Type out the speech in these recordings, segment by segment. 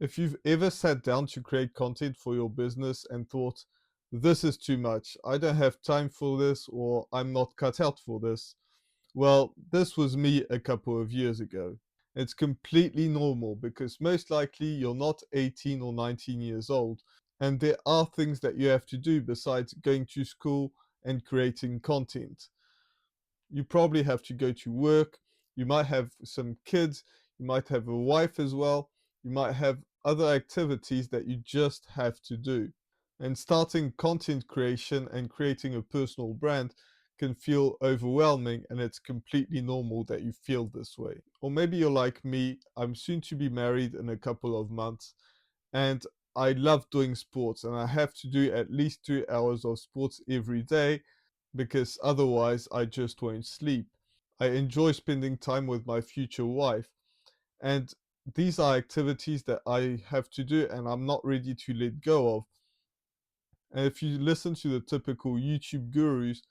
If you've ever sat down to create content for your business and thought, this is too much, I don't have time for this, or I'm not cut out for this, well, this was me a couple of years ago. It's completely normal because most likely you're not 18 or 19 years old, and there are things that you have to do besides going to school and creating content. You probably have to go to work, you might have some kids, you might have a wife as well, you might have other activities that you just have to do. And starting content creation and creating a personal brand can feel overwhelming, and it's completely normal that you feel this way. Or maybe you're like me, I'm soon to be married in a couple of months, and I love doing sports, and I have to do at least 2 hours of sports every day because otherwise I just won't sleep. I enjoy spending time with my future wife, and these are activities that I have to do and I'm not ready to let go of. And if you listen to the typical YouTube gurus,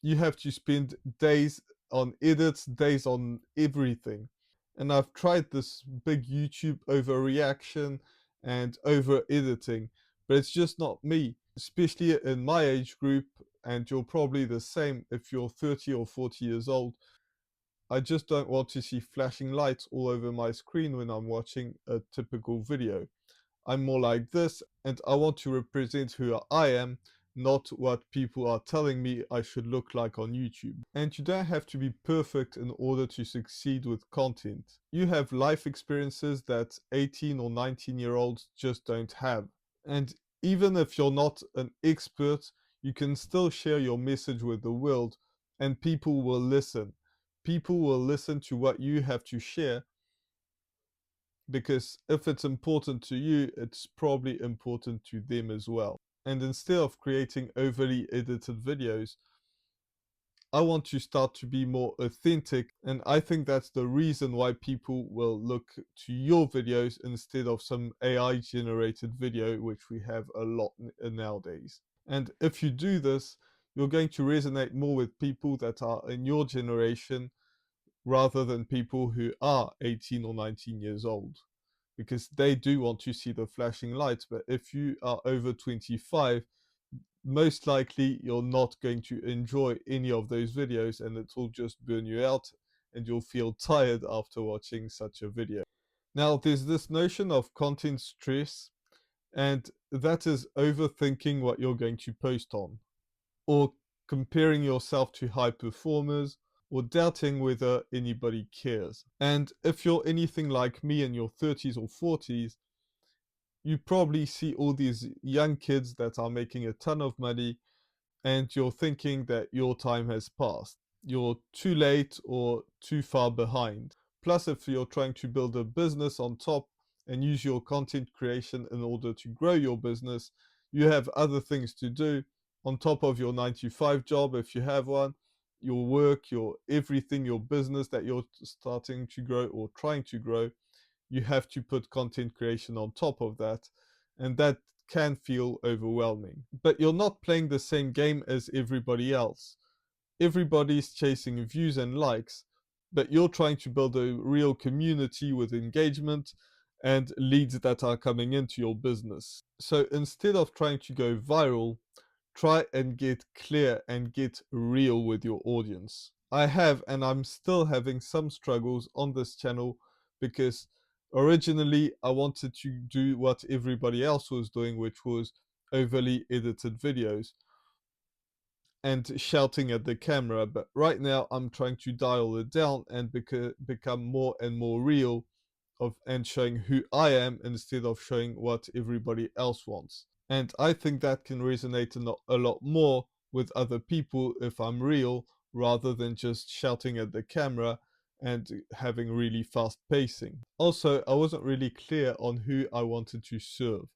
you have to spend days on edits, days on everything. And I've tried this big YouTube overreaction and over editing, but it's just not me, especially in my age group. And you're probably the same if you're 30 or 40 years old. I just don't want to see flashing lights all over my screen when I'm watching a typical video. I'm more like this, and I want to represent who I am, not what people are telling me I should look like on YouTube. And you don't have to be perfect in order to succeed with content. You have life experiences that 18 or 19-year-olds just don't have. And even if you're not an expert, you can still share your message with the world, and people will listen. People will listen to what you have to share, because if it's important to you, it's probably important to them as well. And instead of creating overly edited videos, I want to start to be more authentic. And I think that's the reason why people will look to your videos instead of some AI generated video, which we have a lot nowadays. And if you do this, you're going to resonate more with people that are in your generation rather than people who are 18 or 19 years old, because they do want to see the flashing lights. But if you are over 25, most likely you're not going to enjoy any of those videos, and it will just burn you out and you'll feel tired after watching such a video. Now, there's this notion of content stress, and that is overthinking what you're going to post on, or comparing yourself to high performers, or doubting whether anybody cares. And if you're anything like me in your 30s or 40s, you probably see all these young kids that are making a ton of money, and you're thinking that your time has passed. You're too late or too far behind. Plus, if you're trying to build a business on top and use your content creation in order to grow your business, you have other things to do on top of your 9 to 5 job, if you have one, your work, your everything, your business that you're starting to grow or trying to grow. You have to put content creation on top of that, and that can feel overwhelming. But you're not playing the same game as everybody else. Everybody's chasing views and likes, but you're trying to build a real community with engagement and leads that are coming into your business. So instead of trying to go viral, try and get clear and get real with your audience. I have, and I'm still having some struggles on this channel, because originally I wanted to do what everybody else was doing, which was overly edited videos and shouting at the camera. But right now I'm trying to dial it down and become more and more real of and showing who I am instead of showing what everybody else wants. And I think that can resonate a lot more with other people if I'm real, rather than just shouting at the camera and having really fast pacing. Also, I wasn't really clear on who I wanted to serve.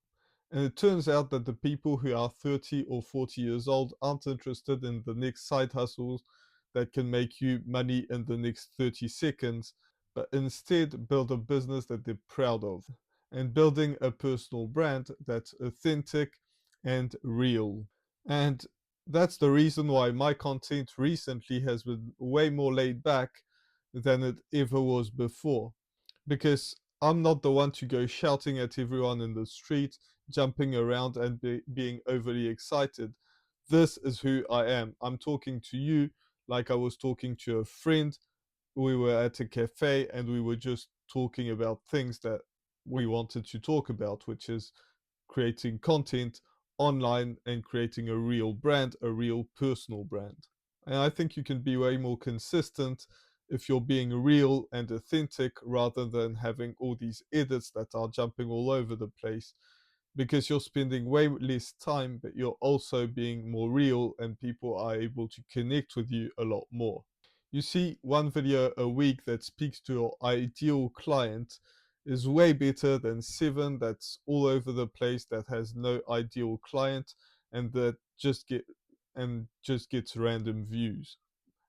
And it turns out that the people who are 30 or 40 years old aren't interested in the next side hustles that can make you money in the next 30 seconds, but instead build a business that they're proud of, and building a personal brand that's authentic and real. And that's the reason why my content recently has been way more laid back than it ever was before. Because I'm not the one to go shouting at everyone in the street, jumping around and being overly excited. This is who I am. I'm talking to you like I was talking to a friend. We were at a cafe and we were just talking about things that we wanted to talk about, which is creating content online and creating a real brand, a real personal brand. And I think you can be way more consistent if you're being real and authentic rather than having all these edits that are jumping all over the place, because you're spending way less time, but you're also being more real and people are able to connect with you a lot more. You see, one video a week that speaks to your ideal client is way better than 7 that's all over the place that has no ideal client and that just gets random views.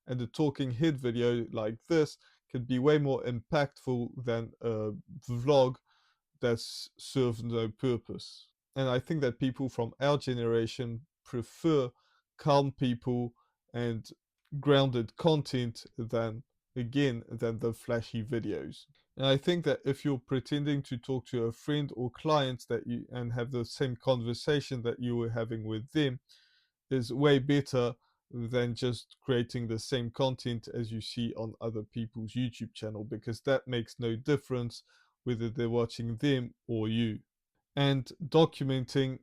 And a talking head video like this could be way more impactful than a vlog that serves no purpose. And I think that people from our generation prefer calm people and grounded content than the flashy videos. And I think that if you're pretending to talk to a friend or client that you and have the same conversation that you were having with them is way better than just creating the same content as you see on other people's YouTube channel, because that makes no difference whether they're watching them or you. And documenting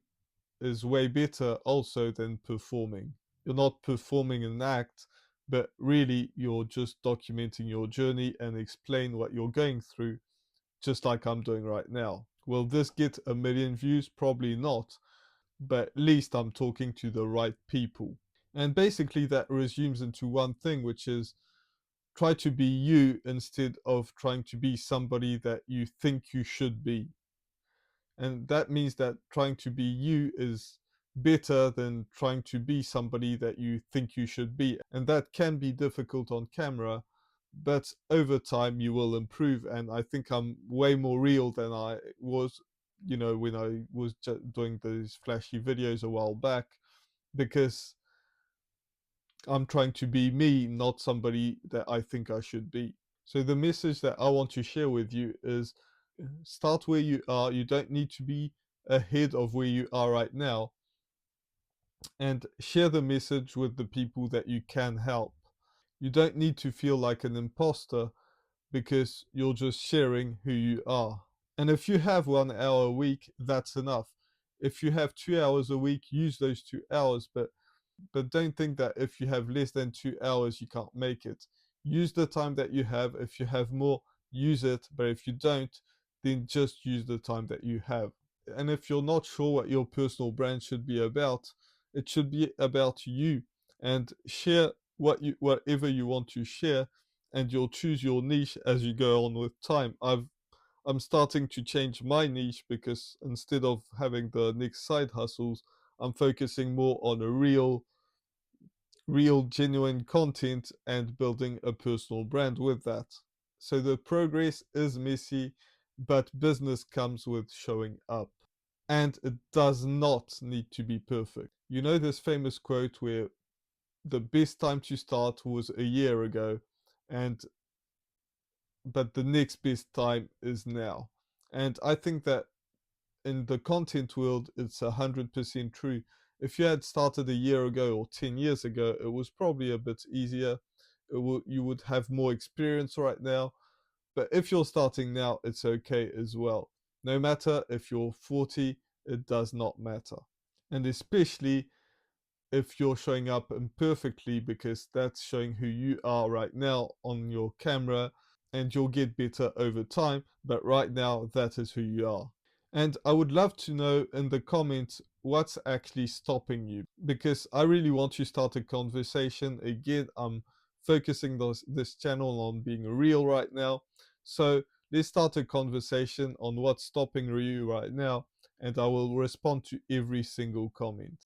is way better also than performing. You're not performing an act, but really you're just documenting your journey and explain what you're going through, just like I'm doing right now. Will this get a million views? Probably not, but at least I'm talking to the right people. And basically, that resumes into one thing, which is try to be you instead of trying to be somebody that you think you should be. And that means that trying to be you is better than trying to be somebody that you think you should be. And that can be difficult on camera, but over time you will improve. And I think I'm way more real than I was, when I was doing those flashy videos a while back, because I'm trying to be me, not somebody that I think I should be. So the message that I want to share with you is start where you are. You don't need to be ahead of where you are right now, and share the message with the people that you can help. You don't need to feel like an imposter because you're just sharing who you are. And if you have 1 hour a week, that's enough. If you have 2 hours a week, use those 2 hours, but don't think that if you have less than 2 hours, you can't make it. Use the time that you have. If you have more, use it. But if you don't, then just use the time that you have. And if you're not sure what your personal brand should be about, it should be about you, and share whatever you want to share, and you'll choose your niche as you go on with time. I'm starting to change my niche because instead of having the next side hustles, I'm focusing more on a real genuine content and building a personal brand with that. So the progress is messy, but business comes with showing up. And it does not need to be perfect. You know this famous quote where the best time to start was a year ago, and but the next best time is now. And I think that in the content world, it's 100% true. If you had started a year ago or 10 years ago, it was probably a bit easier. You would have more experience right now. But if you're starting now, it's okay as well. No matter if you're 40, it does not matter. And especially if you're showing up imperfectly, because that's showing who you are right now on your camera, and you'll get better over time. But right now, that is who you are. And I would love to know in the comments what's actually stopping you, because I really want to start a conversation. Again, I'm focusing this channel on being real right now. So let's start a conversation on what's stopping you right now, and I will respond to every single comment.